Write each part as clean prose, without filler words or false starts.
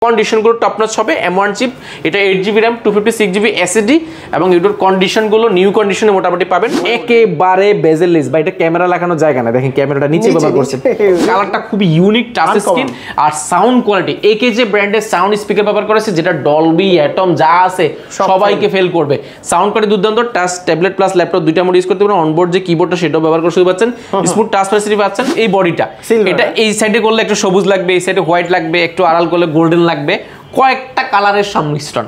কন্ডিশনগুলো top notch হবে। M1 chip, এটা 8GB RAM 256GB SSD এবং এটার কন্ডিশনগুলো নিউ কন্ডিশনে মোটামুটি পাবেন। একেবারে বেজেললেস বা এটা ক্যামেরা লাগানোর জায়গা না, দেখেন ক্যামেরাটা নিচে ব্যবহার করছে। কালারটা খুব ইউনিক, টাচ স্ক্রিন আর সাউন্ড কোয়ালিটি AKG ব্র্যান্ডের সাউন্ড স্পিকার ব্যবহার করেছে, যেটা ডলবি অ্যাটম যা আছে সবাইকে ফেল করবে। সাউন্ড কোয়ালিটি দুর্দান্ত। টাচ ট্যাবলেট প্লাস ল্যাপটপ দুইটা মোড ইউজ করতে পারেন। অনবোর্ড যে কিবোর্ডটা সেটাও ব্যবহার করে শুরু পাচ্ছেন, স্মুথ টাচ ফ্যাসিলিটি পাচ্ছেন। এই বডিটা এটা এই সাইডে করলে একটু সবুজ লাগবে, এই সাইডে হোয়াইট লাগবে, একটু আড়াল করলে গোল্ডেন লাগবে, কয়েকটা কালারের সংমিশ্রণ।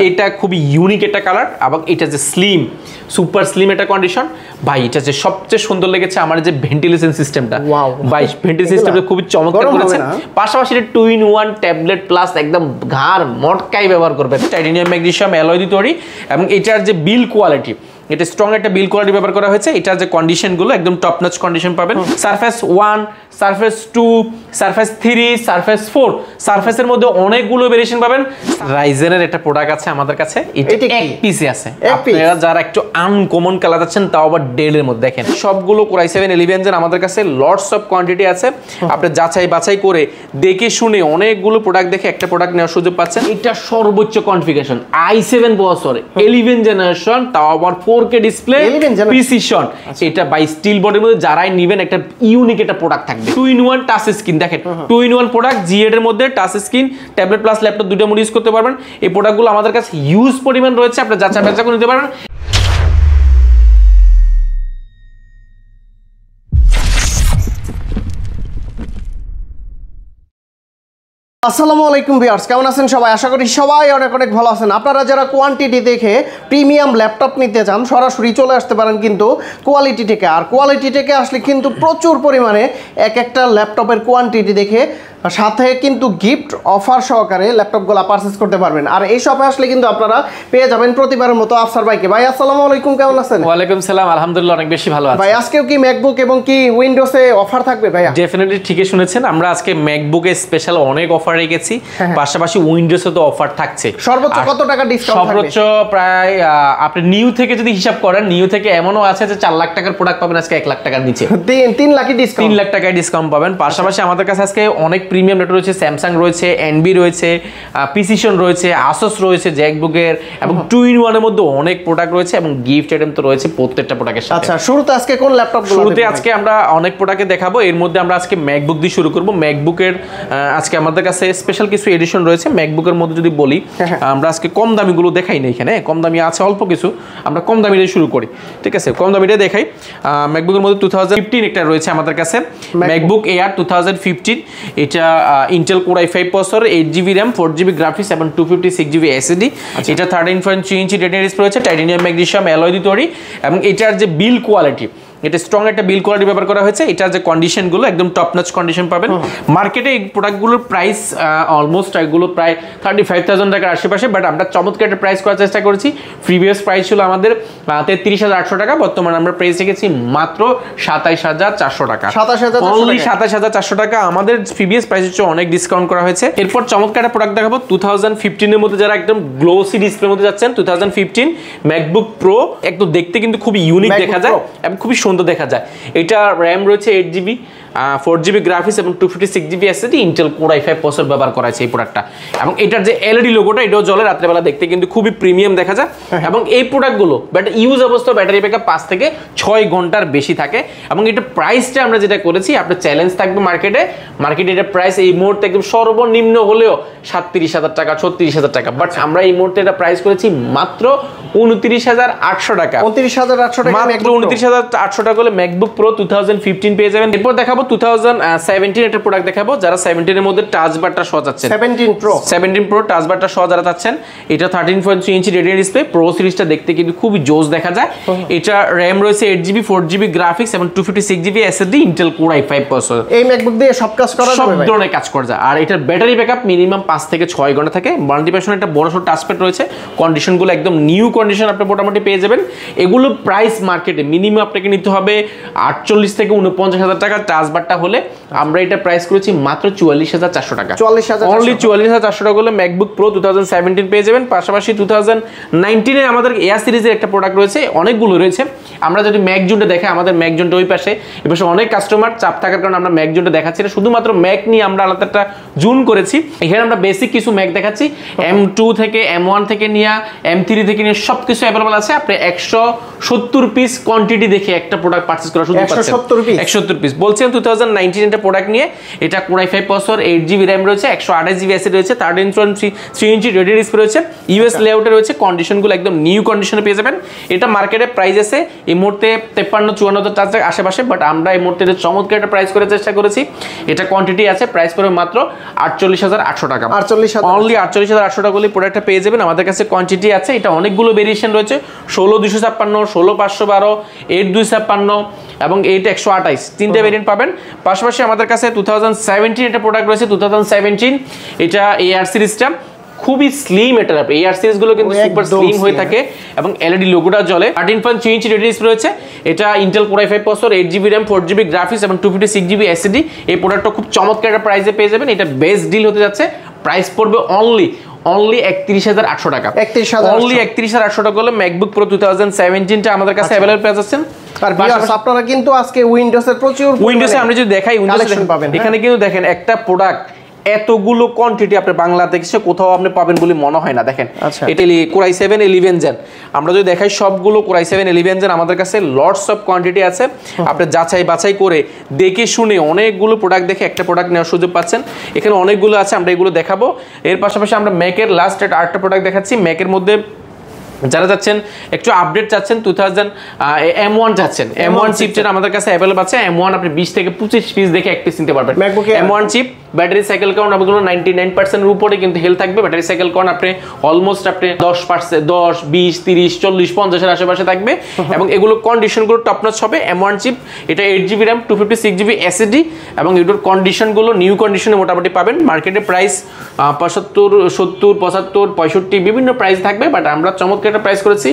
এটা খুবই ইউনিক একটা কালার এবং এটা যে স্লিম, সুপার স্লিম একটা কন্ডিশন ভাই। এটা যে সবচেয়ে সুন্দর লেগেছে আমার যে ভেন্টিলেশন সিস্টেমটা ভাই, ভেন্টিলেশন সিস্টেমটা খুবই চমৎকার করেছে। পাশাপাশি এটা 2-in-1 ট্যাবলেট প্লাস একদম ঘাড় মটকাই ব্যবহার করবে। টাইটানিয়াম ম্যাগনেসিয়াম অ্যালয় দিয়ে তৈরি এবং এটার যে বিল কোয়ালিটি, এটা স্ট্রং একটা বিল কোয়ালিটি ব্যবহার করা হয়েছে। এটার যে কন্ডিশনগুলো একদম টপ নচ কন্ডিশন পাবেন। সারফেস 1, সারফেস 2, সারফেস 3, সারফেস 4, সারফেসের মধ্যে অনেকগুলো ভেরিয়েশন পাবেন। রাইজেনের একটা প্রোডাক্ট আছে আমাদের কাছে, এটা এক পিসে আছে। আপনারা যারা একটু আনকমন কালার আছেন তাও আবার ডেলের মধ্যে, দেখেন সবগুলো Core i7-11 Gen আমাদের কাছে লটস অফ কোয়ান্টিটি আছে। আপনি যাচাই বাছাই করে দেখে শুনে অনেকগুলো প্রোডাক্ট দেখে একটা প্রোডাক্ট নেওয়ার সুযোগ পাচ্ছেন। এটা সর্বোচ্চ কনফিগারেশন i7 প্রসেসর 11 জেনারেশন, তাও আবার 4K ডিসপ্লে প্রিসিশন। এটা বাই স্টিল বডির মধ্যে যারাই নেবেন একটা ইউনিক একটা প্রোডাক্ট থাকবে। 2-in-1 টাচ স্ক্রিন, দেখেন 2-in-1 প্রোডাক্ট, Z এর মধ্যে touch screen, tablet plus laptop দুটো মোড ইউজ করতে পারবেন। এই প্রোডাক্টগুলো আমাদের কাছে ইউজ পরিমাণ রয়েছে, আপনি যাচাই বাছাই করে নিতে পারবেন। আসসালামু আলাইকুম ভিউয়ার্স, কেমন আছেন সবাই? আশা করি সবাই অনেক অনেক ভালো আছেন। আপনারা যারা কোয়ান্টিটি দেখে প্রিমিয়াম ল্যাপটপ নিতে চান সরাসরি চলে আসতে পারেন কিন্তু কোয়ালিটি থেকে। আর কোয়ালিটি থেকে আসলে কিন্তু প্রচুর পরিমাণে এক একটা ল্যাপটপের কোয়ান্টিটি দেখে সাথে কিন্তু গিফট অফার সহকারে ল্যাপটপগুলো পারচেজ করতে পারবেন। আর এই শপে আসলে কিন্তু আপনারা পেয়ে যাবেন প্রতিবারের মতো আফসার ভাইকে। ভাই আসসালামু আলাইকুম, কেমন আছেন? ওয়ালাইকুম সালাম, আলহামদুলিল্লাহ অনেক বেশি ভালো আছি। ভাই আজকেও কি ম্যাকবুক এবং কি উইন্ডোজে অফার থাকবে ভাইয়া? ডেফিনেটলি ঠিকই শুনেছেন, আমরা আজকে ম্যাকবুকে স্পেশাল অনেক অফার রেখেছি, পাশাপাশি উইন্ডোজে তো অফার থাকছে। সর্বোচ্চ কত টাকা ডিসকাউন্ট থাকবে? সর্বোচ্চ প্রায় আপনি নিউ থেকে যদি হিসাব করেন, নিউ থেকে এমনও আছে যে 4 লাখ টাকার প্রোডাক্ট পাবেন আজকে 1 লাখ টাকার নিচে, 3 লাখ ডিসকাউন্ট, 3 লাখ টাকায় ডিসকাউন্ট পাবেন। পাশাপাশি আমাদের কাছে আজকে অনেক প্রিমিয়াম ল্যাপটপ রয়েছে, স্যামসাং রয়েছে, এনবি রয়েছে, প্রিসিশন রয়েছে, আসুস রয়েছে জ্যাকবুকের, এবং 2-in-1 এর মধ্যে অনেক প্রোডাক্ট রয়েছে এবং গিফট আইটেম তো রয়েছে প্রত্যেকটা প্রোডাক্টের সাথে। আচ্ছা, শুরুতে আজকে কোন ল্যাপটপগুলো? শুরুতে আজকে আমরা অনেক প্রোডাক্টে দেখাবো, এর মধ্যে আমরা আজকে ম্যাকবুক দিয়ে শুরু করব। ম্যাকবুকের আজকে আমাদের কাছে স্পেশাল কিছু এডিশন রয়েছে। ম্যাকবুকের মধ্যে যদি বলি, আমরা আজকে কম দামিগুলো দেখাই না, এখানে কম দামি আছে অল্প কিছু, আমরা কম দামি দিয়ে শুরু করি, ঠিক আছে? কম দামিটা দেখাই। ম্যাকবুকের মধ্যে 2015 একটা রয়েছে আমাদের কাছে, ম্যাকবুক এয়ার 2015। এটা Intel Core i5 processor, 8GB RAM, 4GB graphics এবং 256GB SSD। এটা 13.3 ইঞ্চি রেটিনা ডিসপ্লে রয়েছে, টাইটানিয়াম ম্যাগনেসিয়াম অ্যালয় দিয়ে তৈরি এবং এটার যে বিল কোয়ালিটি, এটা স্ট্রং একটা বিল কোয়ালিটি ব্যবহার করা হয়েছে। এটার যে কন্ডিশনগুলো একদম টপ নচ কন্ডিশন পাবেন। মার্কেটে এই প্রোডাক্টগুলোর প্রাইস অলমোস্ট এগুলো প্রায় 35,000 টাকার আশেপাশে, বাট আমরা চমৎকার একটা প্রাইস করার চেষ্টা করেছি। প্রিভিয়াস প্রাইস ছিল আমাদের 33,800 টাকা, বর্তমানে আমরা প্রাইস রেখেছি মাত্র 27,400 টাকা, অনলি 27,400 টাকা। আমাদের প্রিভিয়াস প্রাইস হচ্ছে অনেক ডিসকাউন্ট করা হয়েছে। এরপর চমৎকার একটা প্রোডাক্ট দেখাবো 2015 এর মধ্যে, যারা একদম গ্লোসি ডিসপ্লের মধ্যে যাচ্ছেন। 2015 ম্যাকবুক প্রো, একদম দেখতে কিন্তু খুবই ইউনিক দেখা যায় এবং খুবই সুন্দর দেখা যায়। এটা র্যাম রয়েছে 8GB, 4GB গ্রাফিক্স এবং 256GB SSD, Intel Core i5 processor ব্যবহার করা আছে এই প্রোডাক্টটা। এবং এটার যে এলইডি লোগোটা, এটাও জ্বলে রাত্রেবেলা, দেখতে কিন্তু খুবই প্রিমিয়াম দেখা যায়। এবং এই প্রোডাক্টগুলো ইউজ অবস্থা ব্যাটারি ব্যাকআপ 5 থেকে 6 ঘন্টার বেশি থাকে। এবং এটা প্রাইসটা আমরা যেটা করেছি, আপনার চ্যালেঞ্জ থাকবে মার্কেটে এটা প্রাইস এই মুহূর্তে একদম সর্বনিম্ন হলেও 37,000 টাকা, 36,000 টাকা, বাট আমরা এই মুহূর্তে এটা প্রাইস করেছি মাত্র 29,800 টাকা। 29,800 টাকা, মাত্র 29,800 টাকা হলে ম্যাকবুক প্রো 2015 পেয়ে যাবেন। এরপর দেখাবো 2017 একটা প্রোডাক্ট দেখাবো, যারা 17 এর মধ্যে টাচ বারটা সহ যাচ্ছেন, 17 প্রো টাচ বারটা সহ যারা যাচ্ছেন। এটা 13.3 ইঞ্চি রেটিনা ডিসপ্লে, প্রো সিরিজটা দেখতে কিন্তু খুবই জোস দেখা যায়। এটা র্যাম রয়েছে 8GB, 4GB গ্রাফিক্স এবং 256GB SSD, Intel Core i5 processor. এই ম্যাকবুক দিয়ে সব কাজ করা যাবে, সব ধরনের কাজ করা যায়। আর এটার ব্যাটারি ব্যাকআপ মিনিমাম 5 থেকে 6 ঘন্টা থাকে। মাল্টিপ্যাশন একটা বড়সড় টাচপ্যাড রয়েছে, কন্ডিশনগুলো একদম নিউ কন্ডিশন আপনি মোটামুটি পেয়ে যাবেন। এগুলো প্রাইস মার্কেটে মিনিমাম আপনাকে নিতে হবে 48 থেকে 49,000 টাকা। টাচ বারটা হলে আমরা এটা প্রাইস করেছি মাত্র 44,400 টাকা। 44,400 অনলি 44,400 টাকা হলে ম্যাকবুক প্রো 2017 পেয়ে যাবেন। পাশাপাশি 2019 এ আমাদের এয়ার সিরিজের একটা প্রোডাক্ট রয়েছে, অনেকগুলো রয়েছে। আমরা যদি ম্যাক জোনটা দেখে, আমাদের ম্যাক জোনটা ওই পাশে, এ পাশে অনেক কাস্টমার চাপ থাকার কারণে আমরা ম্যাক জোনটা দেখাচ্ছি না, শুধুমাত্র ম্যাক নিয়ে আমরা আলাদা একটা জোন করেছি। এখানে আমরা বেসিক কিছু ম্যাক দেখাচ্ছি, M2 থেকে M1 থেকে নিয়ে M3 থেকে নিয়ে সব কিছু অ্যাভেলেবল আছে। আপনি 170 পিস কোয়ান্টিটি দেখে একটা প্রোডাক্ট পারচেজ করা শুধু পাচ্ছেন। 170 পিস বলছেন 2019 এর প্রোডাক্ট নিয়ে। এটা Core i5 processor, 8GB RAM রয়েছে, 128GB SSD রয়েছে, 13.3 ইঞ্চি রেডি ডিসপ্লে রয়েছে, ইউএস লেআউটে রয়েছে, কন্ডিশনগুলো একদম নিউ কন্ডিশনে পেয়ে যাবেন। এটা মার্কেটে প্রাইস আছে এই মুহূর্তে 53-54 টাকার আশেপাশে, বাট আমরা এই মুহূর্তে চমৎকার একটা প্রাইস করার চেষ্টা করেছি। এটা কোয়ান্টিটি আছে, প্রাইস পড়বে মাত্র 48,800 টাকা। 48,000 অনলি 48,800 টাকা হলে প্রোডাক্টটা পেয়ে যাবেন। আমাদের কাছে কোয়ান্টিটি আছে, এটা অনেকগুলো ভেরিয়েশন রয়েছে, 16-256, 16-512, 8-256 এবং 8-128, তিনটা ভেরিয়েন্ট পাবেন। পাশাপাশি আমাদের কাছে 2017 একটা প্রোডাক্ট রয়েছে, 2017 এটা এআর সিরিজটা খুবই স্লিম। এটা এআর সিরিজগুলো কিন্তু সুপার স্লিম হয়ে থাকে এবং এলইডি লোগোটা জ্বলে। 13.3 ইঞ্চি রেডি ডিসপ্লে রয়েছে। এটা Intel Core i5 processor, 8GB RAM, 4GB graphics এবং 256GB SSD। এই প্রোডাক্টটা খুব চমৎকার একটা প্রাইসে পেয়ে যাবেন। এটা বেস্ট ডিল হতে যাচ্ছে। প্রাইস পড়বে অনলি 31,800 টাকা। অনলি 31,800 টাকা হলে ম্যাকবুক প্রো 2017 টা আমাদের কাছে अवेलेबल পেয়ে যাচ্ছেন। আর ভিউয়ার্স আপনারা কিন্তু আজকে উইন্ডোজের প্রচুর উইন্ডোজে আমরা যদি দেখাই, উইন্ডোজে পাবেন। এখানে কিন্তু দেখেন একটা প্রোডাক্ট এতগুলো কোয়ান্টিটি আপনি বাংলাদেশে কোথাও আপনি পাবেন বলে মনে হয় না। দেখেন এটা Core i7 11 Gen, আমরা যদি দেখাই সবগুলো Core i7 11 Gen আমাদের কাছে লটস অফ কোয়ান্টিটি আছে। আপনি যাচাই বাছাই করে দেখে শুনে অনেকগুলো প্রোডাক্ট দেখে একটা প্রোডাক্ট নেওয়ার সুযোগ পাচ্ছেন। এখানে অনেকগুলো আছে, আমরা এগুলো দেখাবো। এর পাশাপাশি আমরা ম্যাকের লাস্ট আরেকটা প্রোডাক্ট দেখাচ্ছি। ম্যাকের মধ্যে যারা যাচ্ছেন একটু আপডেট চাচ্ছেন, 2000 M1 যাচ্ছেন, M1 চিপটা আমাদের কাছে अवेलेबल আছে। M1 আপনি 20 থেকে 25 পিস দেখে এক পিস নিতে পারবেন। M1 chip battery cycle count আপনাদের 99% এর উপরে কিন্তু হেলথ থাকবে। ব্যাটারি সাইকেল কাউন্ট আপনি অলমোস্ট আপনি 10%, 10, 20, 30, 40, 50 এর আশেপাশে থাকবে এবং এগুলো কন্ডিশনগুলো টপ নচ হবে। M1 চিপ এটা 8GB RAM, 256GB SSD এবং এগুলোর কন্ডিশনগুলো নিউ কন্ডিশনে মোটামুটি পাবেন। মার্কেটে প্রাইস 75, 70, 75, 65 বিভিন্ন প্রাইস থাকবে, বাট আমরা চমৎকার একটা প্রাইস করেছি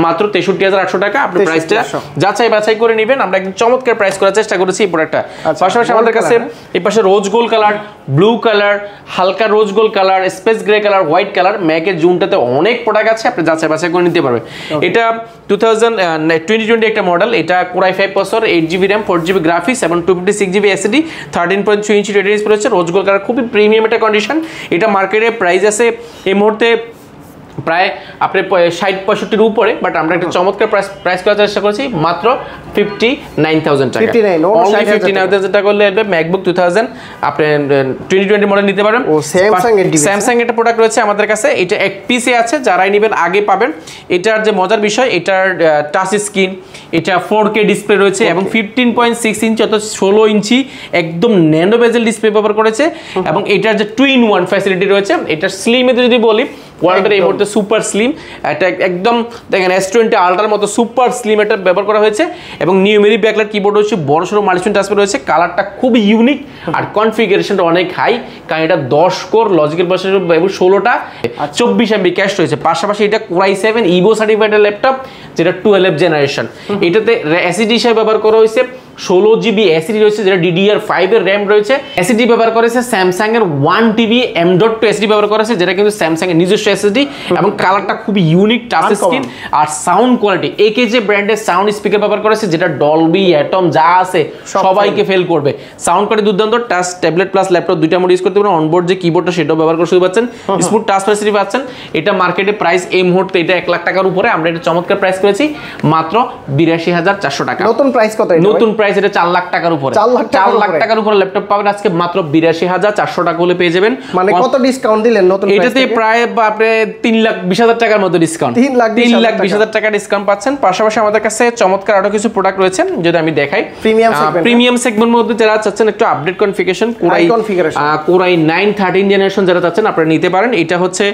মাত্র 63,800 টাকা। আপনি প্রাইসটা যাচাই বাছাই করে নেবেন। আমরা একদম চমৎকার প্রাইস করার চেষ্টা করেছি এই প্রোডাক্টটা। পাশাপাশি আমাদের কাছে এই পাশে rose gold colour, blue colour, হালকা rose gold colour, space grey colour, white colour, ম্যাকের জুনটাতে অনেক প্রোডাক্ট আছে, আপনি যাচাই বাছাই করে নিতে পারবেন। এটা 2020 একটা মডেল। এটা Core i5 processor, 8GB RAM, 4GB graphics এবং 256GB SSD, 13.3 ইঞ্চি রেডি ডিসপ্লে রয়েছে, রোজ গোল্ড কালার, খুবই প্রিমিয়াম একটা কন্ডিশন। এটা মার্কেটে প্রাইস আছে এই মুহূর্তে প্রায় আপনি 60-65 উপরে, বাট আমরা একটা চমৎকার প্রাইস করার চেষ্টা করেছি মাত্র 59,000 টাকা। 59,000 টাকা করলে ম্যাকবুক 2000 আপনি 2020 মডেল নিতে পারেন। স্যামসাং একটা প্রোডাক্ট রয়েছে আমাদের কাছে, এটা এক পিসে আছে, যারাই নেবেন আগে পাবেন। এটার যে মজার বিষয়, এটার টাচ স্ক্রিন, এটা 4K ডিসপ্লে রয়েছে এবং 15.6 ইঞ্চি অর্থাৎ 16 ইঞ্চি একদম ন্যানো বেজেল ডিসপ্লে ব্যবহার করেছে এবং এটার যে 2-in-1 ফ্যাসিলিটি রয়েছে। এটা স্লিমে যদি বলি, ওয়ার্ল্ডের এই মুহূর্তে সুপার স্লিম, এটা একদম দেখেন S20 আলট্রার মতো সুপার স্লিম এটা ব্যবহার করা হয়েছে এবং নিউমেরিক ব্যাকলাইট কিবোর্ড রয়েছে, বড়সড় মাল্টিস্ক্রিন টাচপ্যাড রয়েছে। কালারটা খুবই ইউনিক আর কনফিগারেশনটা অনেক হাই, কারণ এটা 10 কোর লজিক্যাল প্রসেসর এবং 16টা 24 MB ক্যাশ রয়েছে। পাশাপাশি এটা Core i7 Evo certified laptop, যেটা 12th জেনারেশন। এটাতে SSD হিসেবে ব্যবহার করা হয়েছে 16GB SSD রয়েছে, যেটা DDR5 এর RAM রয়েছে। SSD ব্যবহার করেছে স্যামসাং এর 1TB M.2 SSD ব্যবহার করেছে, যেটা কিন্তু স্যামসাং এর নিজস্ব SSD এবং কালারটা খুবই ইউনিক টাচ স্ক্রিন আর সাউন্ড কোয়ালিটি। AKG ব্র্যান্ডের সাউন্ড স্পিকার ব্যবহার করেছে, যেটা ডলবি, অ্যাটম যা আছে সবাইকে ফেল করবে। সাউন্ড কোয়ালিটি দুর্দান্ত। টাচ ট্যাবলেট প্লাস ল্যাপটপ দুইটা মোড ইউজ করতে পারেন। অনবোর্ড যে কিবোর্ডটা সেটাও ব্যবহার করে সুবিধা পাচ্ছেন, স্মুথ টাচ ফ্যাসিলিটি পাচ্ছেন। এটা মার্কেটে প্রাইস এই মুহূর্তে এটা 1 লাখ টাকার উপরে, আমরা এটা চমৎকার প্রাইস করেছি মাত্র 82,400 টাকা। নতুন প্রাইস কত? নতুন প্রাইস এটা 4 লাখ টাকার উপরে। 4 লাখ টাকার উপরে ল্যাপটপ পাবেন আজকে মাত্র 82,400 টাকা হলে পেয়ে যাবেন। মানে কত ডিসকাউন্ট দিলেন নতুন প্রাইস? এটাতে প্রায় আপনি 3,20,000 টাকার মতো ডিসকাউন্ট, 3,20,000 টাকা ডিসকাউন্ট পাচ্ছেন। পাশাপাশি আমাদের কাছে চমৎকার আরো কিছু প্রোডাক্ট রয়েছে, যদি আমি দেখাই। প্রিমিয়াম সেগমেন্ট মধ্যে যারা চাচ্ছেন একটু update configuration, Core i9 13 generation যারা চাচ্ছেন আপনারা নিতে পারেন। এটা হচ্ছে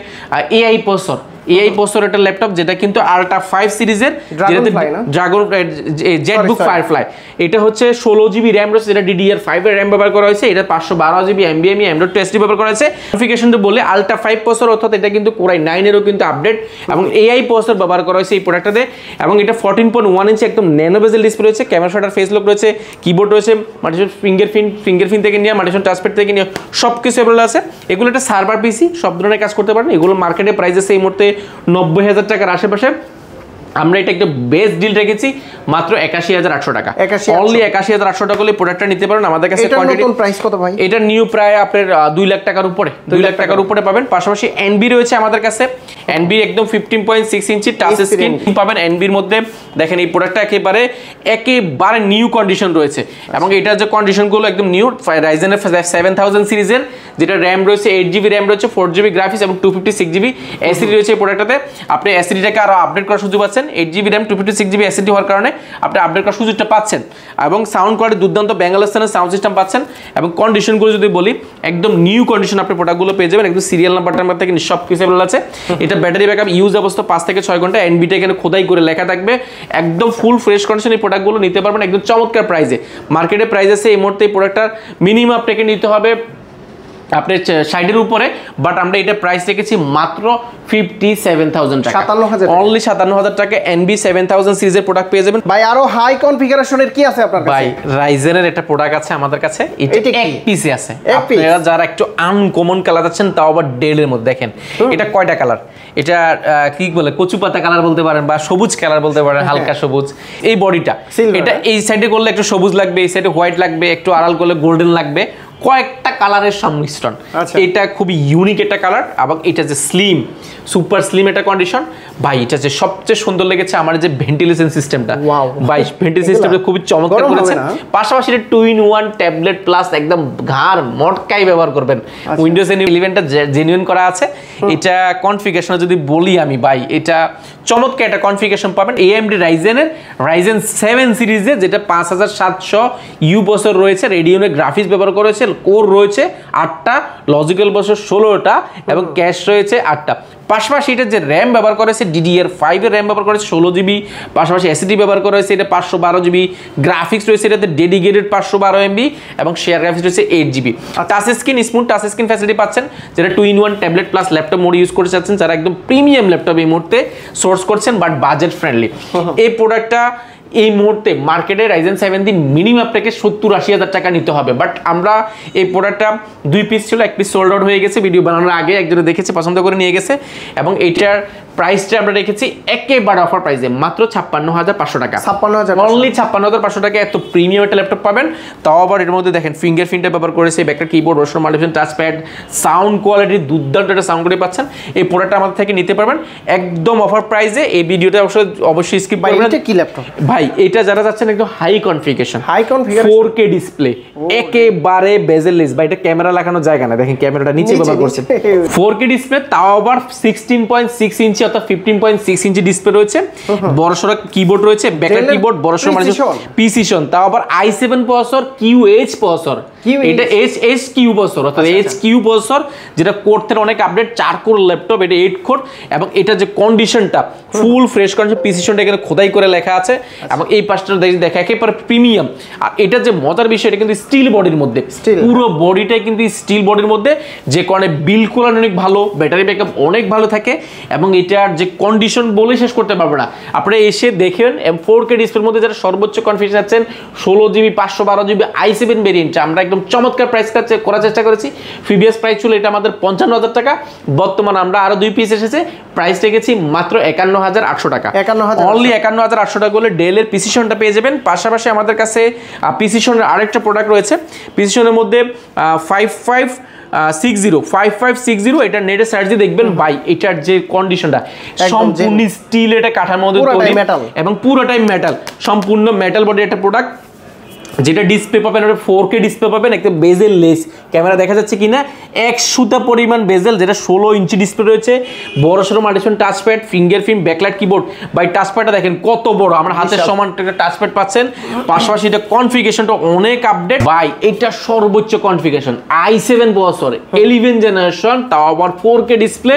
AI প্রসেসর, AI প্রসেসর একটা ল্যাপটপ যেটা কিন্তু আল্ট্রা 5 সিরিজের ড্রাগন জেটবুক ফায়ারফ্লাই। এটা হচ্ছে 16GB RAM রয়েছে, যেটা DDR5 এর RAM ব্যবহার করা হয়েছে। এটা 512GB NVMe M.2 SSD ব্যবহার করা হয়েছে। কনফিগারেশনটা বলে আল্ট্রা 5 প্রসেসর, অর্থাৎ এটা কিন্তু Core i9 এরও কিন্তু আপডেট এবং AI প্রসেসর ব্যবহার করা হয়েছে এই প্রোডাক্টটাতে। এবং এটা 14.1 ইঞ্চি একদম ন্যানো বেজেল ডিসপ্লে রয়েছে, ক্যামেরা শাটার ফেস লক রয়েছে, কিবোর্ড রয়েছে, মাল্টিপল ফিঙ্গারপ্রিন্ট থেকে নিয়ে মাল্টিপল টাচপ্যাড থেকে নিয়ে সবকিছু অ্যাভেলেবল আছে। এগুলো একটা সার্ভার পিসি, সব ধরনের কাজ করতে পারেন। এগুলো মার্কেটে প্রাইস আছে এই মুহূর্তে 90,000 টাকার আশেপাশে। আমরা এটা একটা বেস্ট ডিল রেখেছি মাত্র 81,800 টাকা, অনলি 81,800 টাকা হলে প্রোডাক্টটা নিতে পারেন আমাদের কাছে। নতুন প্রাইস কত ভাই? এটা নিউ প্রায় আপনার 2 লাখ টাকার উপরে, 2 লাখ টাকার উপরে পাবেন। পাশাপাশি এনবি রয়েছে আমাদের কাছে, এনবি একদম 15.6 ইঞ্চি টাচ স্ক্রিন পাবেন এনবির মধ্যে। দেখেন এই প্রোডাক্টটা একেবারে নিউ কন্ডিশন রয়েছে এবং এটার যে কন্ডিশনগুলো একদম নিউ। রাইজেনের 7000 সিরিজের যেটা র্যাম রয়েছে, 8GB র্যাম রয়েছে, 4GB গ্রাফিক্স এবং 256GB এসএসডি রয়েছে এই প্রোডাক্টটাতে। আপনি এসএসডিটাকে আরো আপডেট করার সুযোগ পাচ্ছেন। 8GB র্যাম 256GB এসএসডি হওয়ার কারণে আপনি আপডেট করার সুযোগটা পাচ্ছেন এবং সাউন্ড কোয়ালিটি দুর্দান্ত ব্যাঙ্গালোর স্থানের সাউন্ড সিস্টেম পাচ্ছেন। এবং কন্ডিশনগুলো যদি বলি একদম নিউ কন্ডিশন আপনি প্রোডাক্টগুলো পেয়ে যাবেন, একদম সিরিয়াল নাম্বার থেকে সব কিছু আছে। এটা ব্যাটারি ব্যাকআপ ইউজ অবস্থা 5 থেকে 6 ঘন্টা, এনবিটা এখানে খোদাই করে লেখা থাকবে, একদম ফুল ফ্রেশ কন্ডিশন। এই প্রোডাক্টগুলো নিতে পারবেন একদম চমৎকার প্রাইসে। মার্কেটে প্রাইস আছে এই মুহূর্তে এই প্রোডাক্টটার মিনিমাম আপনাকে নিতে হবে আপনার 60-এর উপরে, বাট আমরা এটা প্রাইস রেখেছি মাত্র 57,000 টাকা, অনলি 57,000 টাকা। এনবি 7000 সিরিজের প্রোডাক্ট পেয়ে যাবেন ভাই। আরো হাই কনফিগারেশনের কি আছে আপনার কাছে? ভাই রাইজেনের একটা প্রোডাক্ট আছে আমাদের কাছে, এটা এক পিসে আছে। আপনারা যারা একটু আনকমন কালার আছেন, তাও আবার ডেলের মধ্যে, দেখেন এটা কয়টা কালার, এটা কি বলে কচু পাতা কালার বলতে পারেন বা সবুজ কালার বলতে পারেন, হালকা সবুজ। এই বডিটা এটা এই সাইডে করলে একটু সবুজ লাগবে, এই সাইডে হোয়াইট লাগবে, একটু আড়াল করলে গোল্ডেন লাগবে, কয়েকটা কালারের সংমিশ্রণ। এটা খুবই ইউনিক একটা কালার এবং এটা যে স্লিম, সুপার স্লিম একটা কন্ডিশন ভাই। এটা যে সবচেয়ে সুন্দর লেগেছে আমার যে ভেন্টিলেশন সিস্টেমটা ভাই, ভেন্টিলেশন সিস্টেমটা খুবই চমৎকার করেছে। পাশাপাশি এটা 2-in-1 ট্যাবলেট প্লাস একদম ঘাড় মটকাই ব্যবহার করবেন। উইন্ডোজ 11টা জেনুইন করা আছে। এটা কনফিগারেশন যদি বলি আমি ভাই, এটা চমৎকার একটা কনফিগারেশন পাবেন। AMD রাইজেন 7 সিরিজে, যেটা 5700U প্রসেসর রয়েছে, রেডিয়নের গ্রাফিক্স ব্যবহার করেছে, কোর রয়েছে 8টা, লজিক্যাল প্রসেসর 16টা এবং ক্যাশ রয়েছে 8টা। পাশাপাশি এটা যে র্যাম ব্যবহার করেছে, DDR5 এর র্যাম ব্যবহার করেছে 16GB, পাশাপাশি এসএসডি ব্যবহার করেছে এটা 512GB, গ্রাফিক্স রয়েছে এটাতে ডেডিকেটেড 512MB এবং শেয়ার গ্রাফিক্স রয়েছে 8GB। Touch screen, smooth touch screen facility পাচ্ছেন, যেটা 2-in-1 tablet plus laptop mode use করতে চাচ্ছেন, যারা একদম প্রিমিয়াম ল্যাপটপ এই মুহূর্তে সোর্স করছেন বাট বাজেট ফ্রেন্ডলি। এই প্রোডাক্টটা এই মুহূর্তে মার্কেটে রাইজেন 7 দিন মিনিমাম আপনাকে 70-80 টাকা নিতে হবে, বাট আমরা এই প্রোডাক্টটা 2 পিস ছিল, 1 পিস সোল্ড আউট হয়ে গেছে ভিডিও বানানোর আগে, একজনে দেখেছে পছন্দ করে নিয়ে গেছে এবং এইটার প্রাইসটা আমরা রেখেছি একেবারে অফার প্রাইসে মাত্র 56,500 টাকা, অনলি 56,500 টাকা। এত প্রিমিয়াম একটা ল্যাপটপ পাবেন, তাও আবার এর মধ্যে দেখেন ফিঙ্গারপ্রিন্টটা ব্যবহার করেছে, ব্যাকটা কিবোর্ড, রোশন মাল্টিপল টাচপ্যাড, সাউন্ড কোয়ালিটি দুর্দান্ত একটা সাউন্ড কোয়ালিটি পাচ্ছেন। এই প্রোডাক্টটা আমাদের থেকে নিতে পারবেন একদম অফার প্রাইসে। এই ভিডিওটা অবশ্যই স্কিপ করবেন। এটা কি ল্যাপটপ ভাই? এটা যারা যাচ্ছেন একদম হাই কনফিগারেশন 4K ডিসপ্লে, একেবারে বেজেললেস ভাই, এটা ক্যামেরা লাগানোর জায়গা না, দেখেন ক্যামেরাটা নিচে ব্যবহার করছে। 4K ডিসপ্লে, তাও আবার 16.6 ইঞ্চি অর্থাৎ 15.6 ইঞ্চি ডিসপ্লে রয়েছে, বড়সড় কিবোর্ড রয়েছে, ব্যাকলাইট কিবোর্ড, বড়সড় মানে প্রিসিশন, তাও আবার i7 প্রসেসর, QH প্রসেসর, এটা HQ প্রসেসর অর্থাৎ HQ প্রসেসর, যেটা কোর থেকে অনেক আপডেট, 4 কোর ল্যাপটপ, এটা 8 কোর এবং এটা যে কন্ডিশনটা ফুল ফ্রেশ কন্ডিশন, প্রিসিশনটা এখানে খোদাই করে লেখা আছে এবং এই পাশটা দেখা একেবারে প্রিমিয়াম। আর এটা যে মজার বিষয়, এটা কিন্তু স্টিল বডির মধ্যে, পুরো বডিটাই কিন্তু স্টিল বডির মধ্যে, যে কারণে বিল্ড কোয়ালিটি অনেক ভালো, ব্যাটারি ব্যাকআপ অনেক ভালো থাকে এবং এটার যে কন্ডিশন বলে শেষ করতে পারবে না। আপনারা এসে দেখেন 4K ডিসপ্লের মধ্যে যারা সর্বোচ্চ কনফিগারেশন আছেন, 16GB 512GB i7 ভেরিয়েন্ট, আমরা একদম চমৎকার প্রাইস করার চেষ্টা করেছি। প্রিভিয়াস প্রাইস ছিল এটা আমাদের 55,000 টাকা, বর্তমানে আমরা আরো 2 পিস এসেছে, প্রাইস রেখেছি মাত্র 51,800 টাকা, অনলি 51,800 টাকা হলে ডেলের প্রিসিশনটা পেয়ে যাবেন। পাশাপাশি আমাদের কাছে প্রিসিশনের আরেকটা প্রোডাক্ট রয়েছে, প্রিসিশনের মধ্যে 5560 এটা নেটে সার্চ দিয়ে দেখবেন ভাই, এটার যে কন্ডিশনটা সম্পূর্ণ স্টিল, এটা কাঠার মধ্যে তৈরি এবং পুরোটাই মেটাল, সম্পূর্ণ মেটাল বডি একটা প্রোডাক্ট যেটা ডিসপ্লে পাবেন ওটা 4K ডিসপ্লে পাবেন, একটা বেজেল লেস ক্যামেরা দেখা যাচ্ছে কিনা, 1 সুতা পরিমাণ বেজেল, যেটা 16 ইঞ্চি ডিসপ্লে রয়েছে, বড় সড়ো মাল্টিফাঙ্কশন টাচপ্যাড, ফিঙ্গারপ্রিন্ট, ব্যাকলাইট কিবোর্ড। ভাই টাচপ্যাডটা দেখেন কত বড়, আমার হাতের সমান একটা টাচপ্যাড পাচ্ছেন। পাশাপাশি এটা কনফিগারেশনটা অনেক আপডেট ভাই, এটা সর্বোচ্চ কনফিগারেশন i7 প্রসেসর 11 জেনারেশন, তাও আবার 4K ডিসপ্লে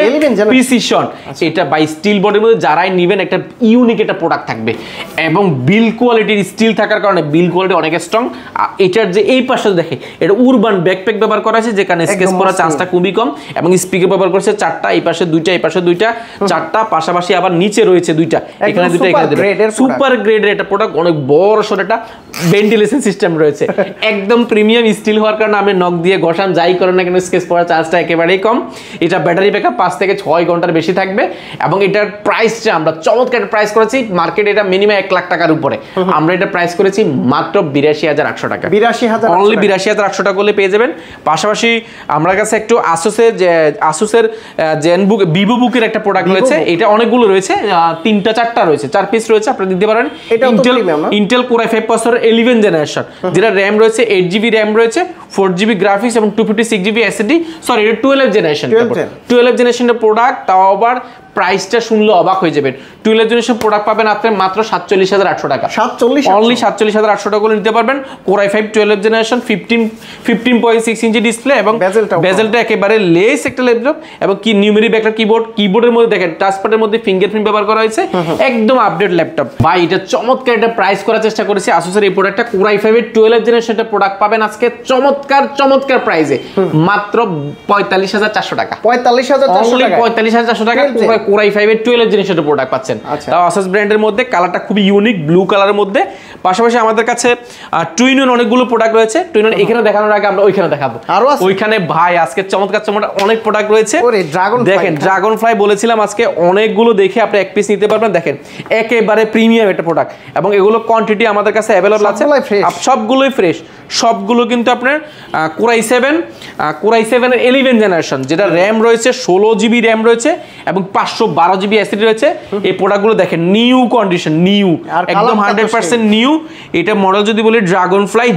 প্রিসিশন। এটা বাই স্টিল বডির মধ্যে যারাই নেবেন একটা ইউনিক একটা প্রোডাক্ট থাকবে, এবং বিল কোয়ালিটির স্টিল থাকার কারণে বিল কোয়ালিটি অনেক স্ট্রং। এটার যে এই পাশে দেখে এটা উরবান ব্যাকপ্যাক ব্যবহার করা আছে, যেখানে স্কেচ করার চান্সটা খুবই কম, এবং স্পিকার ব্যবহার করেছে 4টা, এই পাশে 2টা, এই পাশে 2টা, 4টা, পাশাপাশি আবার নিচে রয়েছে 2টা, এখানে 2টা, এখানে 2টা। সুপার গ্রেডের এটা প্রোডাক্ট, অনেক বড় সর একটা ভেন্টিলেশন সিস্টেম রয়েছে, একদম প্রিমিয়াম স্টিল হওয়ার কারণে আমি নক দিয়ে ঘষান যাই করেন না কেন স্কেচ করার চান্সটা একেবারেই কম। এটা ব্যাটারি ব্যাকআপ 5 থেকে 6 ঘন্টার বেশি থাকবে, এবং এটার প্রাইসটা আমরা চমৎকার প্রাইস করেছি, মার্কেটে এটা মিনিমাম 1 লাখ টাকার উপরে, আমরা এটা প্রাইস করেছি মাত্র 82,800 টাকা। 82,800 অনলি 82,800 টাকা করলে পেয়ে যাবেন। পাশাপাশি আমার কাছে একটু আসুসের জেনবুক ভিভো বুকের একটা প্রোডাক্ট রয়েছে, এটা অনেকগুলো রয়েছে, 3টা 4টা রয়েছে, 4 পিস রয়েছে, আপনারা দিতে পারেন। Intel core i5 processor 11 generation, যেটা র‍্যাম রয়েছে 8GB র‍্যাম রয়েছে, 4GB গ্রাফিক্স এবং 256GB SSD, সরি এটা 12 জেনারেশন, 12 জেনারেশনের প্রোডাক্ট, তাও আবার প্রাইসটা শুনলে অবাক হয়ে যাবেন। 12 জেনারেশন প্রোডাক্ট পাবেন আপনি মাত্র 47,800 টাকা, অনলি 47,800 টাকা করে নিতে পারবেন। Core i5 12 generation 15.6 inch display, এবং বেজেলটা একেবারে লেস একটা ল্যাপটপ, এবং কি নিউমেরিক ব্যাকলাইট কিবোর্ডের মধ্যে দেখেন টাচপ্যাডের মধ্যে ফিঙ্গারপ্রিন্ট ব্যবহার করা হয়েছে, একদম আপডেট ল্যাপটপ ভাই। এটা চমৎকার একটা প্রাইস করার চেষ্টা করেছি আসুসের এই প্রোডাক্টটা। কোর i5 এর 12 জেনারেশনের প্রোডাক্ট পাবেন আজকে চমৎকার প্রাইসে মাত্র 45,400 টাকা, 45,400 টাকা কোর i5 এর 12 জেনারেশনের প্রোডাক্ট পাচ্ছেন। তাও আসুস ব্র্যান্ডের মধ্যে, কালারটা খুবই ইউনিক ব্লু কালারের মধ্যে। পাশাপাশি আমাদের কাছে টুইন অনেকগুলো প্রোডাক্ট রয়েছে, টুইন এখানে দেখানোর আগে আমরা ওইখানে দেখাবো, ওইখানে ভাই আজকে চমৎকার অনেক প্রোডাক্ট রয়েছে। দেখেন ড্রাগন ফ্লাই বলেছিলাম আজকে অনেকগুলো, দেখে আপনি এক পিস নিতে পারবেন। দেখেন একেবারে প্রিমিয়াম একটা প্রোডাক্ট, এবং এগুলো কোয়ান্টিটি আমাদের কাছে অ্যাভেলেবল আছে, সবগুলোই ফ্রেশ, সবগুলো কিন্তু আপনার কোর i7 এর 11 জেনারেশন, যেটা র্যাম রয়েছে 16GB র্যাম রয়েছে, এবং 512GB SSD রয়েছে। এই প্রোডাক্টগুলো দেখেন নিউ কন্ডিশন, নিউ একদম 100% নিউ। এটা মডেল যদি বলি ড্রাগন ফ্লাই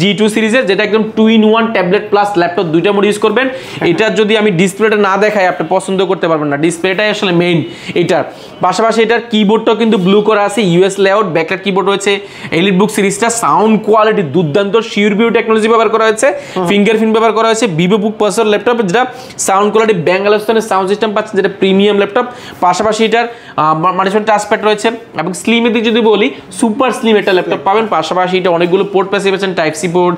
G2 সিরিজের, যেটা একদম 2-in-1 ট্যাবলেট প্লাস ল্যাপটপ দুইটা মোড ইউজ করবেন। এটা যদি আমি ডিসপ্লেটা না দেখাই আপনি পছন্দ করতে পারবেন না, ডিসপ্লেটাই আসলে মেইন এটার। পাশাপাশি এটার কিবোর্ডটাও কিন্তু ব্লু করা আছে, ইউএস লেআউট, ব্যাকলাইট কিবোর্ড রয়েছে। এলিট বুক সিরিজটা সাউন্ড কোয়ালিটি দুর্দান্ত, শিওরভিউ টেকনোলজি ব্যবহার করা হয়েছে, ফিঙ্গারপ্রিন্ট ব্যবহার করা হয়েছে। ভিভো বুক প্রসেসর ল্যাপটপ, যেটা sound quality Bangalore sound system পাচ্ছেন, যেটা প্রিমিয়াম ল্যাপটপ। পাশাপাশি এটার মাল্টিফাঙ্কশন টাচপ্যাড রয়েছে, এবং স্লিমের দিকে যদি বলি সুপার স্লিম একটা ল্যাপটপ পাবেন। পাশাপাশি এটা অনেকগুলো পোর্ট পেয়েছেন, type C port,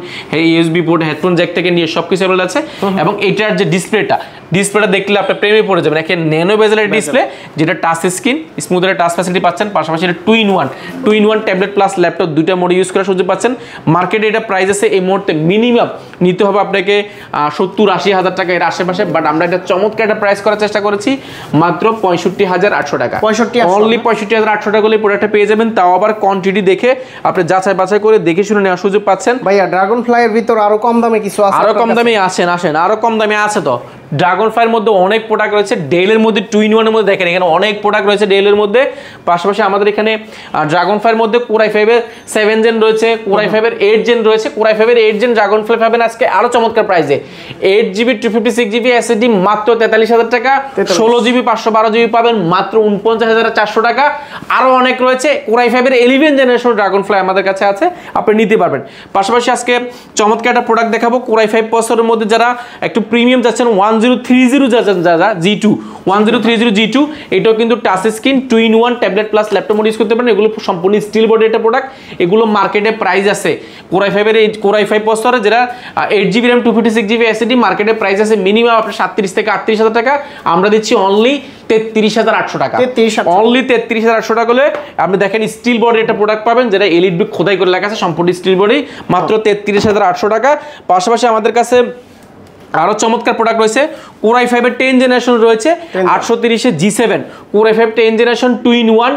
USB port, headphone jack থেকে নিয়ে সবকিছু অ্যাভেলেবল আছে। এবং এটার যে ডিসপ্লেটা দেখলে আপনি প্রেমে পড়ে যাবেন, একে ন্যানো বেজেলের ডিসপ্লে, যেটা টাচ স্ক্রিন, স্মুথের টাচ ফ্যাসিলিটি পাচ্ছেন। পাশাপাশি এটা 2-in-1 ট্যাবলেট প্লাস ল্যাপটপ দুইটা মোড ইউজ করার সুযোগ পাচ্ছেন। মার্কেটে এটা প্রাইস আছে এই মুহূর্তে মিনিমাম নিতে হবে আপনাকে 70-80 হাজার টাকা এর আশেপাশে, বাট আমরা এটা চমৎকার একটা প্রাইস করার চেষ্টা করেছি মাত্র 65,800 টাকা, অনলি 65,800 টাকা হলে প্রোডাক্টটা পেয়ে যাবেন। তাও আবার কোয়ান্টিটি দেখে আপনি যাচাই বাছাই করে দেখে শুনে নেওয়ার সুযোগ পাচ্ছেন। ভাইয়া ড্রাগন ফ্লাইয়ের ভিতর আরো কম দামে কিছু আছে? আরো কম দামে আসেন, আরো কম দামে আছে তো। ড্রাগন ফ্লাইয়ের মধ্যে অনেক প্রোডাক্ট রয়েছে, ডেলের মধ্যে 2-in-1 এর মধ্যে দেখেন এখানে অনেক প্রোডাক্ট রয়েছে ডেলের মধ্যে। পাশাপাশি আমাদের এখানে ড্রাগন ফ্লাইয়ের মধ্যে কোর i5 এর 7 জেন রয়েছে, কোর i5 এর 8 জেন রয়েছে। কোর i5 এর 8 জেন ড্রাগন ফ্লাই পাবেন আজকে আরো চমৎকার প্রাইসে, 8GB 256GB SSD মাত্র 43,000 টাকা, 16GB 512GB পাবেন মাত্র 49,400 টাকা। আরো অনেক রয়েছে। কোর i5 এর 11 জেনারেশন ড্রাগন ফ্লাই আমাদের কাছে আছে, আপনি নিতে পারবেন। পাশাপাশি আজকে চমৎকার একটা প্রোডাক্ট দেখাবো কোর i5 প্রসেসরের মধ্যে, যারা একটু প্রিমিয়াম যাচ্ছেন 1030 যারা G2 এটাও কিন্তু touch screen 2-in-1 tablet plus laptop mode use করতে পারেন। এগুলো সম্পূর্ণ স্টিল বডি একটা প্রোডাক্ট, এগুলো মার্কেটে প্রাইস আছে কোর i5 প্রসেসরে, যেটা 8GB RAM 256GB SSD মার্কেটে প্রাইস আছে মিনিমাম আপনার 37 থেকে 38,000 টাকা, আমরা দিচ্ছি অনলি 33,800 টাকা, অনলি 33,800 টাকা হলে আপনি দেখেন স্টিল বডি একটা প্রোডাক্ট পাবেন, যেটা এলিট বুক খোদাই করে লেখা আছে, সম্পূর্ণ স্টিল বডি, মাত্র 33,800 টাকা। পাশাপাশি আমাদের কাছে আরো চমৎকার প্রোডাক্ট রয়েছে Core i5 এর 10 জেনারেশন রয়েছে 830 এর G7 Core i5 10 generation 2-in-1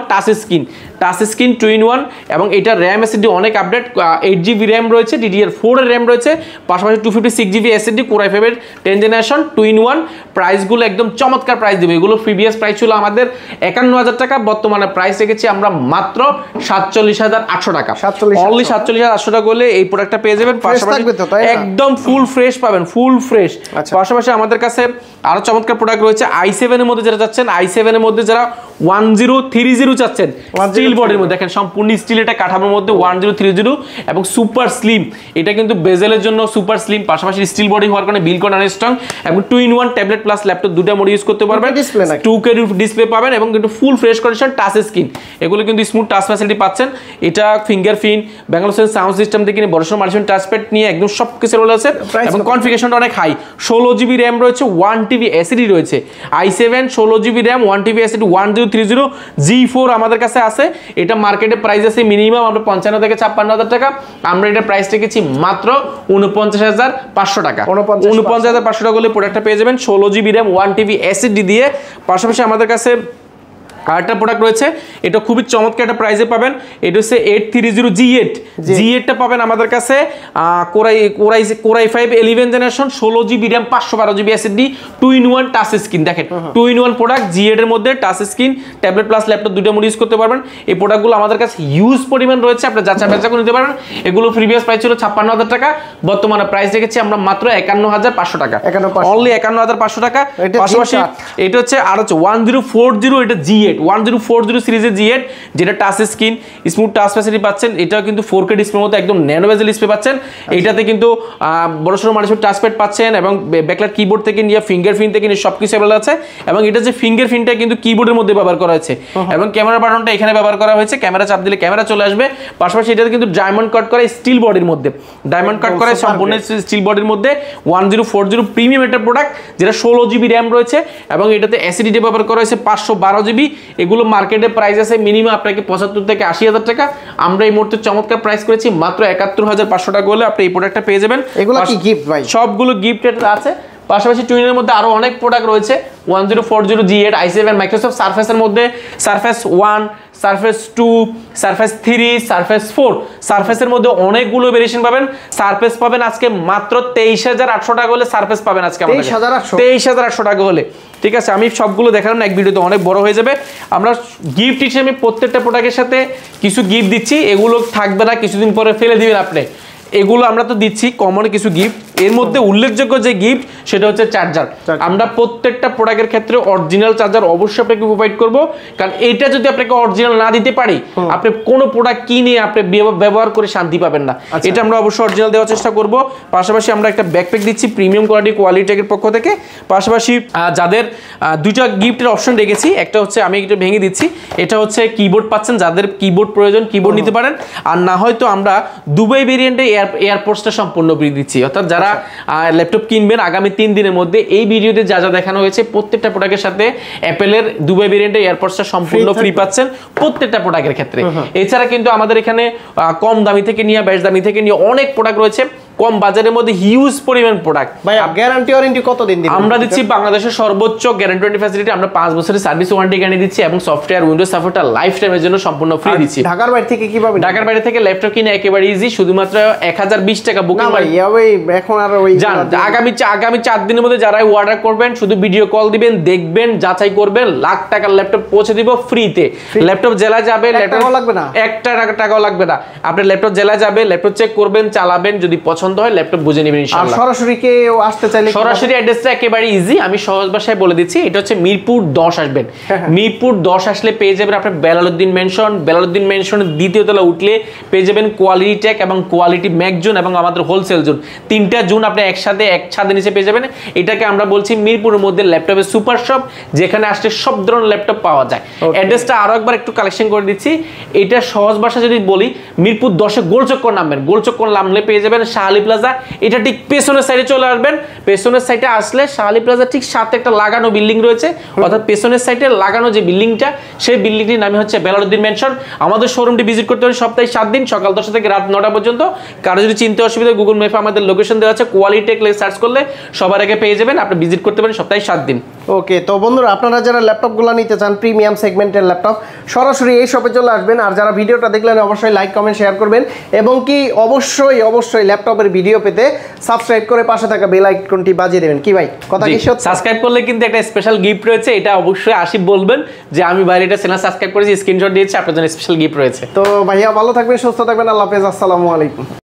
touch screen 2-in-1 এবং এটা RAM SSD অনেক আপডেট 8GB RAM রয়েছে DDR4 এর RAM রয়েছে পাশাপাশি 256GB SSD Core i5 এর 10 জেনারেশন 2-in-1 প্রাইসগুলো একদম চমৎকার প্রাইস দেবে এগুলো প্রিভিয়াস প্রাইস ছিল আমাদের 51000 টাকা বর্তমানে প্রাইস রেখেছি আমরা মাত্র 47800 টাকা অনলি 47800 টাকা হলে এই প্রোডাক্টটা পেয়ে যাবেন পাশাপাশি একদম ফুল ফ্রেশ পাবেন ফুল ফ্রেশ পাশাপাশি আমাদের কাছে আরো চমৎকার প্রোডাক্ট রয়েছে i7 এর মধ্যে যারা চাচ্ছেন i7 এর মধ্যে যারা 1030 চাচ্ছেন স্টিল বডির মধ্যে দেখেন সম্পূর্ণ স্টিল এটা কাঠামোর মধ্যে 1030 এবং সুপার স্লিম এটা কিন্তু বেজেলের জন্য সুপার স্লিম পাশাপাশি স্টিল বডি হওয়ার কারণে বিল কর্নার স্ট্রং এবং 2-in-1 ট্যাবলেট প্লাস ল্যাপটপ দুটো মোড ইউজ করতে পারবেন 2K ডিসপ্লে পাবেন এবং কিন্তু full fresh condition touch screen এগুলো কিন্তু স্মুথ টাচ ফ্যাসিলিটি পাচ্ছেন এটা ফিঙ্গারপ্রিন্ট ব্যাঙ্গালোর সাউন্ড সিস্টেম থেকে নিয়ে বড়সড় মাল্টিমিডিয়া টাচপ্যাড নিয়ে একদম সব কিছু রোল আছে এবং কনফিগারেশনটা অনেক হাই 16GB RAM রয়েছে 1TB SSD রয়েছে i7 16GB RAM 1TB SSD 1030 G4 আমাদের কাছে আছে এটা মার্কেটে প্রাইস আছে মিনিমাম আমরা 55 থেকে 56000 টাকা আমরা এটা প্রাইস রেখেছি মাত্র 49500 টাকা 49500 টাকা হলে প্রোডাক্টটা পেয়ে যাবেন 16GB RAM 1TB SSD দিয়ে পাশাপাশি আমাদের কাছে আরেকটা প্রোডাক্ট রয়েছে এটা খুবই চমৎকার একটা প্রাইসে পাবেন এটা হচ্ছে 830 G8 টা পাবেন আমাদের কাছে Core i5 11 generation 16GB RAM 512GB SSD 2-in-1 touch screen দেখেন 2-in-1 প্রোডাক্ট G8 এর মধ্যে touch screen tablet plus laptop দুটো মোড ইউজ করতে পারবেন এই প্রোডাক্টগুলো আমাদের কাছে হিউজ পরিমাণ রয়েছে আপনি যাচাই বাছাই করে নিতে পারবেন এগুলো প্রিভিয়াস প্রাইস ছিল 56000 টাকা বর্তমানে প্রাইস রেখেছি আমরা মাত্র 51500 টাকা অনলি 51500 টাকা পাশাপাশি এটা হচ্ছে আর হচ্ছে 1040 এটা G8 1040 সিরিজের G8 যেটা touch screen smooth touch facility পাচ্ছেন এটাও কিন্তু 4K ডিসপ্লের মতো একদম ন্যানো বেজেল ডিসপ্লে পাচ্ছেন এইটাতে কিন্তু বড়সড় মাল্টিমিডিয়া টাচপ্যাড পাচ্ছেন এবং ব্যাকলাইট কিবোর্ড থেকে নিয়ে ফিঙ্গারপ্রিন্ট থেকে নিয়ে সবকিছু अवेलेबल আছে এবং এটা যে ফিঙ্গারপ্রিন্টটা কিন্তু কিবোর্ডের মধ্যে ব্যবহার করা হয়েছে এবং ক্যামেরা বাটনটা এখানে ব্যবহার করা হয়েছে ক্যামেরা চাপ দিলে ক্যামেরা চলে আসবে পাশাপাশি এটাতে কিন্তু ডায়মন্ড কাট করা স্টিল বডির মধ্যে ডায়মন্ড কাট করা সম্পূর্ণ স্টিল বডির মধ্যে 1040 প্রিমিয়াম একটা প্রোডাক্ট যেটা 16GB RAM রয়েছে এবং এটাতে SSD ব্যবহার করা হয়েছে 512GB এগুলো মার্কেটে প্রাইস আছে মিনিমাম আপনাকে 75 থেকে 80000 টাকা আমরা এই মুহূর্তে চমৎকার প্রাইস করেছি মাত্র 71500 টাকা হলে আপনি এই প্রোডাক্টটা পেয়ে যাবেন এগুলো কি গিফট ভাই সবগুলো গিফটেড আছে পাশাপাশি টুইনের মধ্যে আরো অনেক প্রোডাক্ট রয়েছে 1040 G8 i7 মাইক্রোসফট সারফেসের মধ্যে সারফেস 1 সারফেস 2 সারফেস 3 সারফেস 4 সারফেসের মধ্যে অনেকগুলো ভেরিয়েশন পাবেন সারফেস পাবেন আজকে মাত্র 23800 টাকা হলে সারফেস পাবেন আজকে আমাদের 23800 টাকা হলে ঠিক আছে আমি সবগুলো দেখালাম না এক ভিডিওতে অনেক বড় হয়ে যাবে আমরা গিফট হিসেবে প্রত্যেকটা প্রোডাক্টের সাথে কিছু গিফট দিচ্ছি এগুলো থাকবে না কিছুদিন পরে ফেলে দিবেন আপনি এগুলো আমরা তো দিচ্ছি কমন কিছু গিফট এর মধ্যে উল্লেখযোগ্য যে গিফট সেটা হচ্ছে চার্জার আমরা প্রত্যেকটা প্রোডাক্টের ক্ষেত্রে অরিজিনাল চার্জার অবশ্যই আপনাকে প্রোভাইড করব কারণ এটা যদি আপনাকে অরিজিনাল না দিতে পারি আপনি কোন প্রোডাক্ট কিনে আপনি ব্যবহার করে শান্তি পাবেন না এটা আমরা অবশ্যই অরিজিনাল দেওয়ার চেষ্টা করব পাশাপাশি আমরা একটা ব্যাকপ্যাক দিচ্ছি প্রিমিয়াম কোয়ালিটি টেকের পক্ষ থেকে পাশাপাশি যাদের দুইটা গিফটের অপশন রেখেছি একটা হচ্ছে আমি একটু ভেঙে দিচ্ছি এটা হচ্ছে কিবোর্ড পাচ্ছেন যাদের কিবোর্ড প্রয়োজন কিবোর্ড নিতে পারেন আর না হয়তো আমরা দুবাই ভেরিয়েন্টে এয়ারপোর্টসটা সম্পূর্ণ ফ্রি দিচ্ছি অর্থাৎ যারা ল্যাপটপ কিনবেন আগামী 3 দিনের মধ্যে এই ভিডিওতে যা যা দেখানো হয়েছে প্রত্যেকটা প্রোডাক্টের সাথে অ্যাপেলের দুবাই ভেরিয়েন্টে এয়ারপোর্টসটা সম্পূর্ণ ফ্রি পাচ্ছেন প্রত্যেকটা প্রোডাক্টের ক্ষেত্রে এছাড়া কিন্তু আমাদের এখানে কম দামি থেকে নিয়ে বেশ দামি থেকে নিয়ে অনেক প্রোডাক্ট রয়েছে কম বাজারের মধ্যে হিউজ পরিমাণ প্রোডাক্ট ভাই গ্যারান্টি ওয়ারেন্টি কতদিন দিবেন আমরা দিচ্ছি বাংলাদেশের সর্বোচ্চ গ্যারান্টি ওয়ারেন্টি ফ্যাসিলিটি আমরা 5 বছরের সার্ভিস ওয়ারেন্টি গ্যারান্টি দিচ্ছি এবং সফটওয়্যার উইন্ডোজ সাপোর্টটা লাইফ টাইমের জন্য সম্পূর্ণ ফ্রি দিচ্ছি ঢাকার বাইরে থেকে কিভাবে ঢাকার বাইরে থেকে ল্যাপটপ কিনে একেবারে ইজি শুধুমাত্র 1020 টাকা বুকিং ভাই ওই এখন আর ওই জান আগামী 4 দিনের মধ্যে যারা অর্ডার করবেন শুধু ভিডিও কল দিবেন দেখবেন যাচাই করবেন লাখ টাকার ল্যাপটপ পৌঁছে দিব ফ্রিতে ল্যাপটপ জেলা যাবে ল্যাপটপ লাগবে না 1 টাকাও লাগবে না আপনি ল্যাপটপ জেলা যাবে ল্যাপটপ চেক করবেন চালাবেন যদি পছন্দ হয় ল্যাপটপ বুঝে নেবেন ইনশাআল্লাহ আর সরাসরি কেউ আসতে চাইলে সরাসরি অ্যাড্রেসটা একেবারে ইজি আমি সহজ ভাষায় বলে দিচ্ছি এটা হচ্ছে মিরপুর 10 আসবেন মিরপুর 10 আসলে পেয়ে যাবেন আপনি বেলালউদ্দিন মেনশনের দ্বিতীয় তলা উঠলে পেয়ে যাবেন কোয়ালিটি টেক এবং কোয়ালিটি ম্যাক জোন এবং আমাদের হোলসেল জোন তিনটা জোন আপনি একসাথে নিচে পেয়ে যাবেন এটাকে আমরা বলছি মিরপুরের মধ্যে ল্যাপটপের সুপার শপ যেখানে আসলে সব ধরনের ল্যাপটপ পাওয়া যায় অ্যাড্রেসটা আরো একবার একটু কালেকশন করে দিচ্ছি এটা সহজ ভাষা যদি বলি মিরপুর 10 এ গোলচক্কর নামবেন গোলচক্কর নামলে পেয়ে যাবেন শাহ শাহালি প্লাজা, এটা ঠিক পেছনের সাইডে চলে আসবেন। পেছনের সাইডে আসলে শাহালি প্লাজা ঠিক সাথে একটা লাগানো বিল্ডিং রয়েছে, অর্থাৎ পেছনের সাইডে লাগানো যে বিল্ডিংটা, সেই বিল্ডিংটির নামই হচ্ছে বেলালউদ্দিন ম্যানশন। আমাদের শোরুমটি ভিজিট করতে হবে সপ্তাহে 7 দিন, সকাল 10টা থেকে রাত 9টা পর্যন্ত। কারো যদি চিনতে অসুবিধা, গুগল ম্যাপে আমাদের লোকেশন দেওয়া আছে, কোয়ালিটি টেক সার্চ করলে সবার আগে পেয়ে যাবেন। আপনি ভিজিট করতে পারেন সপ্তাহে 7 দিন। ওকে, তো বন্ধুরা আপনারা যারা ল্যাপটপগুলো নিতে চান প্রিমিয়াম সেগমেন্টের ল্যাপটপ, সরাসরি এই শপে চলে আসবেন। আর যারা ভিডিওটা দেখলেন অবশ্যই লাইক কমেন্ট শেয়ার করবেন, এবং কি অবশ্যই ল্যাপটপের ভিডিও পেতে সাবস্ক্রাইব করে পাশে থাকা বেল আইকনটি বাজিয়ে দেবেন। কি ভাই, কথা কি সত্যি? সাবস্ক্রাইব করলে কিন্তু একটা স্পেশাল গিফট রয়েছে, এটা অবশ্যই আসিফ বলবেন যে আমি বাইরে এটা চ্যানেল সাবস্ক্রাইব করেছি, স্ক্রিনশট দিয়েছি, আপনার জন্য স্পেশাল গিফট রয়েছে। তো ভাইয়া ভালো থাকবেন, সুস্থ থাকবেন, আল্লাহ হাফেজ, আসসালামু আলাইকুম।